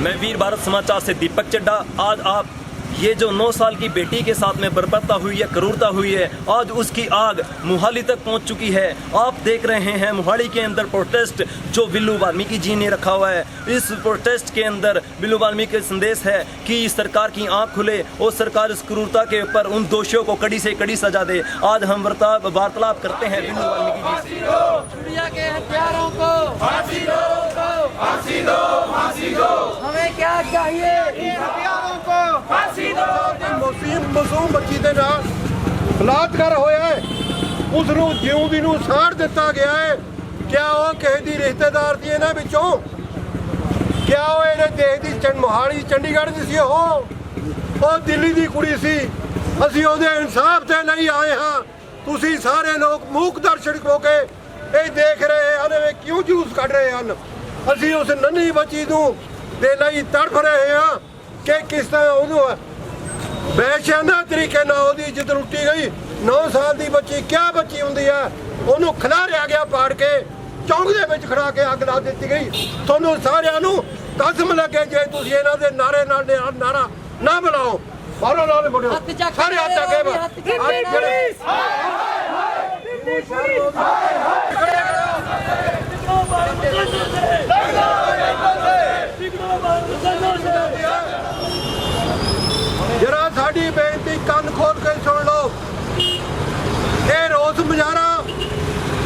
मैं वीर भारत समाचार से दीपक चड्ढा। आज आप ये जो 9 साल की बेटी के साथ में बर्बरता हुई है, क्रूरता हुई है, आज उसकी आग मोहाली तक पहुंच चुकी है। आप देख रहे हैं मोहाली के अंदर प्रोटेस्ट जो बिल्लू वाल्मीकि जी ने रखा हुआ है। इस प्रोटेस्ट के अंदर बिल्लू वाल्मीकि का संदेश है कि सरकार की आंख खुले और सरकार इस क्रूरता के ऊपर उन दोषियों को कड़ी से कड़ी सजा दे। आज हम वार्तालाप करते हैं बिल्लू वाल्मीकि जी से। दुनिया के हत्यारों को फांसी दो, फांसी दो, फांसी दो। हमें क्या चाहिए? हत्यारों को फांसी दो। मासूम बच्ची ਦੇ ਨਾਲ ਬਲਾਤਕਾਰ ਹੋਇਆ ਹੈ, ਉਸ ਨੂੰ ਜਿਉਂਦੀ ਨੂੰ ਸਾੜ ਦਿੱਤਾ ਗਿਆ ਹੈ। ਕਿਆ ਉਹ ਕਿਸੇ ਦੀ ਰਿਸ਼ਤੇਦਾਰ ਦੀ ਇਹਨਾਂ ਵਿੱਚੋਂ? ਕਿਆ ਉਹ ਇਹਨੇ ਦੇਸ਼ ਦੀ ਮੋਹਾਲੀ ਚੰਡੀਗੜ੍ਹ ਦੀ ਸੀ? ਉਹ ਦਿੱਲੀ ਦੀ ਕੁੜੀ ਸੀ। ਅਸੀਂ ਉਹਦੇ ਇਨਸਾਫ ਤੇ ਲਈ ਆਏ ਹਾਂ। ਤੁਸੀਂ ਸਾਰੇ ਲੋਕ ਮੂਕ ਦਰਸ਼ਕ ਹੋ ਕੇ ਇਹ ਦੇਖ ਰਹੇ ਹਨ ਵੀ ਕਿਉਂ ਜੂਸ ਕੱਢ ਰਹੇ ਹਨ। ਅਸੀਂ ਉਸ ਨੰਨੀ ਬੱਚੀ ਨੂੰ ਦੇ ਲਈ ਤੜਫ ਰਹੇ ਹਾਂ ਕਿ ਕਿਸ ਤਰ੍ਹਾਂ ਉਹਨੂੰ बेशाना तरीके नाल ओहदी इज्जत लुटी गई। 9 साल की बच्ची क्या बच्ची हुंदी है, ओनू खिलारिया गया पाड़ के, चौंक दे विच खड़ा के अग ला दी गई। तुहानू सारिआं नू कसम लगे जे तुसीं इन्हां दे नारे नाल नारा ना बुलाओ। मारो नाल मुंडिओ सारे हाथ अगे जरा साड़ी बेनती कान खोल के सुन लो। ये रोस मुजाहरा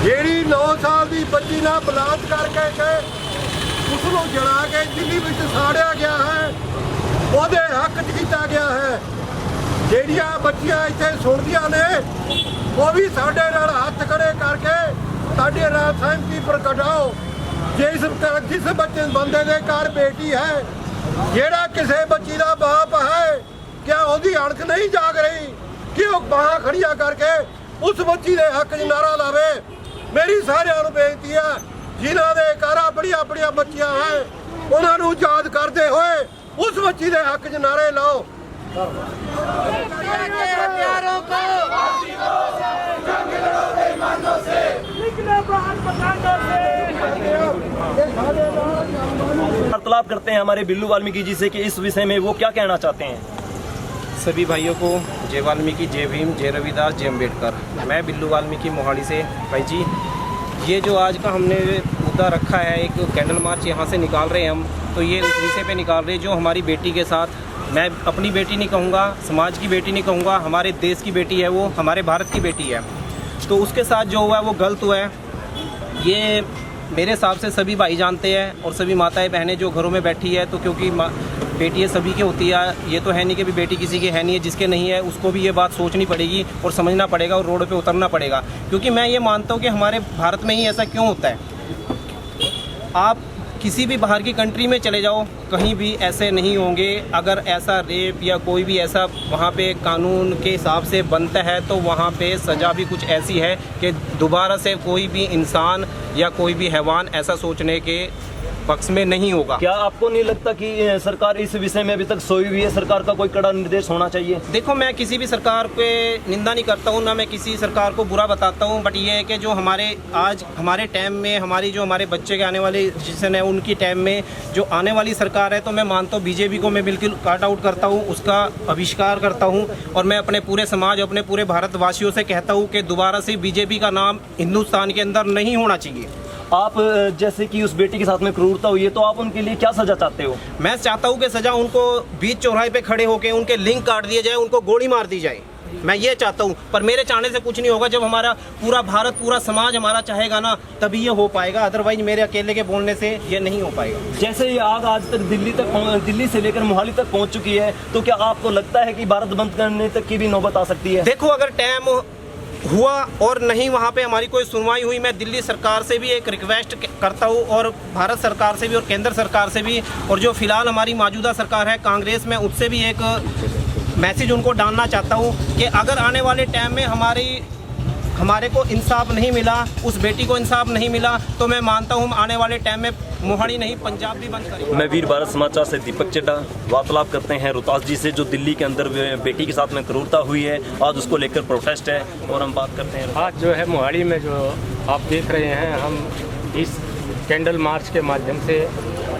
जेड़ी 9 साल की बच्ची ना बलात्कार करके उसनू जला के दिल्ली विच साड़िया गया है, ओहदे हक च कीता गया है। जेड़ियां बच्चियां इत्थे सुणदियां ने वो भी साडे नाल हत्थ खड़े करके साडे नाल सहमति प्रगटाओ। जिस बच्चे बंदे दे घर बेटी है, जेड़ा किसी बच्ची का बाप है, क्या ओहदी अणख नहीं जाग रही कि वो बाहां खड़िया करके उस बच्ची के हक च नारा लावे। मेरी सारिआं नूं बेनती है, जिन्हां दे घर अपणियां अपणियां बच्चियां हैं, उन्हां नूं याद करते हुए उस बच्ची के हक च नारे लाओ। हत्यारों को फांसी दो, जंग लड़ो बेईमानों से, निकले बाहर पठानों से। वार्तालाप करते हैं हमारे बिल्लू वाल्मीकि जी से कि इस विषय में वो क्या कहना चाहते हैं। सभी भाइयों को जय वाल्मीकि, जय भीम, जय रविदास, जय अम्बेडकर। मैं बिल्लू वाल्मीकि मोहाली से। भाई जी, ये जो आज का हमने मुद्दा रखा है, एक कैंडल मार्च यहाँ से निकाल रहे हैं हम, तो ये उस विषय पे निकाल रहे हैं जो हमारी बेटी के साथ, मैं अपनी बेटी नहीं कहूँगा, समाज की बेटी नहीं कहूँगा, हमारे देश की बेटी है, वो हमारे भारत की बेटी है, तो उसके साथ जो हुआ है वो गलत हुआ है। ये मेरे हिसाब से सभी भाई जानते हैं और सभी माताएं बहनें जो घरों में बैठी है, तो क्योंकि बेटी ये सभी की होती है, ये तो है नहीं कि भी बेटी किसी की है नहीं है, जिसके नहीं है उसको भी ये बात सोचनी पड़ेगी और समझना पड़ेगा और रोड पे उतरना पड़ेगा। क्योंकि मैं ये मानता हूँ कि हमारे भारत में ही ऐसा क्यों होता है। आप किसी भी बाहर की कंट्री में चले जाओ, कहीं भी ऐसे नहीं होंगे। अगर ऐसा रेप या कोई भी ऐसा वहाँ पे कानून के हिसाब से बनता है, तो वहाँ पे सज़ा भी कुछ ऐसी है कि दोबारा से कोई भी इंसान या कोई भी हैवान ऐसा सोचने के पक्ष में नहीं होगा। क्या आपको नहीं लगता कि सरकार इस विषय में अभी तक सोई हुई है? सरकार का कोई कड़ा निर्देश होना चाहिए। देखो, मैं किसी भी सरकार पे निंदा नहीं करता हूँ, ना मैं किसी सरकार को बुरा बताता हूँ, बट ये है कि जो हमारे टाइम में हमारे बच्चे के आने वाली जनरेशन है, उनकी टाइम में जो आने वाली सरकार है, तो मैं मानता हूँ बीजेपी को मैं बिल्कुल काट आउट करता हूँ, उसका बहिष्कार करता हूँ। और मैं अपने पूरे समाज, अपने पूरे भारतवासियों से कहता हूँ कि दोबारा से बीजेपी का नाम हिंदुस्तान के अंदर नहीं होना चाहिए। आप जैसे कि उस बेटी के साथ में क्रूरता हुई है, तो आप उनके लिए क्या सजा चाहते हो? मैं चाहता हूं कि सजा उनको बीच चौराहे पे खड़े होकर उनके लिंक काट दिए जाए, उनको गोली मार दी जाए। मैं ये चाहता हूं, पर मेरे चाहने से कुछ नहीं होगा। जब हमारा पूरा भारत, पूरा समाज हमारा चाहेगा ना, तभी ये हो पाएगा। अदरवाइज मेरे अकेले के बोलने से ये नहीं हो पाएगा। जैसे ये आग आज तक दिल्ली से लेकर मोहाली तक पहुंच चुकी है, तो क्या आपको लगता है कि भारत बंद करने तक की भी नौबत आ सकती है? देखो, अगर टाइम हुआ और नहीं वहाँ पे हमारी कोई सुनवाई हुई, मैं दिल्ली सरकार से भी एक रिक्वेस्ट करता हूँ और भारत सरकार से भी और केंद्र सरकार से भी, और जो फिलहाल हमारी मौजूदा सरकार है कांग्रेस में, उससे भी एक मैसेज उनको डालना चाहता हूँ कि अगर आने वाले टाइम में हमारे को इंसाफ नहीं मिला, उस बेटी को इंसाफ नहीं मिला, तो मैं मानता हूँ आने वाले टाइम में मोहाली नहीं पंजाब भी बंद करेंगे। मैं वीर भारत समाचार से दीपक चड्ढा। वार्तालाप करते हैं रोहतास जी से, जो दिल्ली के अंदर बेटी के साथ में क्रूरता हुई है, आज उसको लेकर प्रोटेस्ट है, और हम बात करते हैं। आज जो है मोहाली में जो आप देख रहे हैं, हम इस कैंडल मार्च के माध्यम से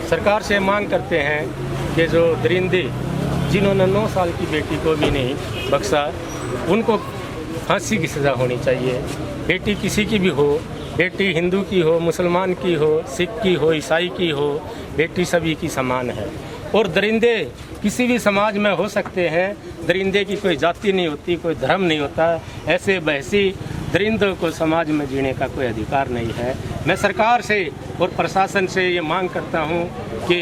सरकार से मांग करते हैं कि जो दरिंदे जिन्होंने 9 साल की बेटी को भी नहीं बख्शा, उनको फांसी की सज़ा होनी चाहिए। बेटी किसी की भी हो, बेटी हिंदू की हो, मुसलमान की हो, सिख की हो, ईसाई की हो, बेटी सभी की समान है। और दरिंदे किसी भी समाज में हो सकते हैं। दरिंदे की कोई जाति नहीं होती, कोई धर्म नहीं होता। ऐसे बहसी दरिंदों को समाज में जीने का कोई अधिकार नहीं है। मैं सरकार से और प्रशासन से ये मांग करता हूँ कि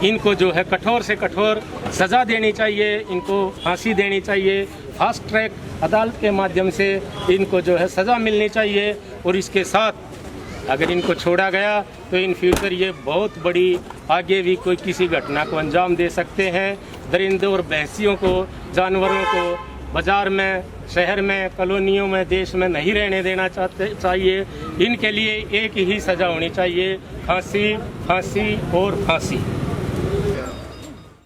इनको जो है कठोर से कठोर सज़ा देनी चाहिए, इनको फांसी देनी चाहिए। फास्ट ट्रैक अदालत के माध्यम से इनको जो है सज़ा मिलनी चाहिए। और इसके साथ अगर इनको छोड़ा गया तो इन फ्यूचर ये बहुत बड़ी आगे भी कोई किसी घटना को अंजाम दे सकते हैं। दरिंदों और बहसियों को, जानवरों को बाज़ार में, शहर में, कॉलोनियों में, देश में नहीं रहने देना चाहिए। इनके लिए एक ही सज़ा होनी चाहिए, फांसी, फांसी और फांसी।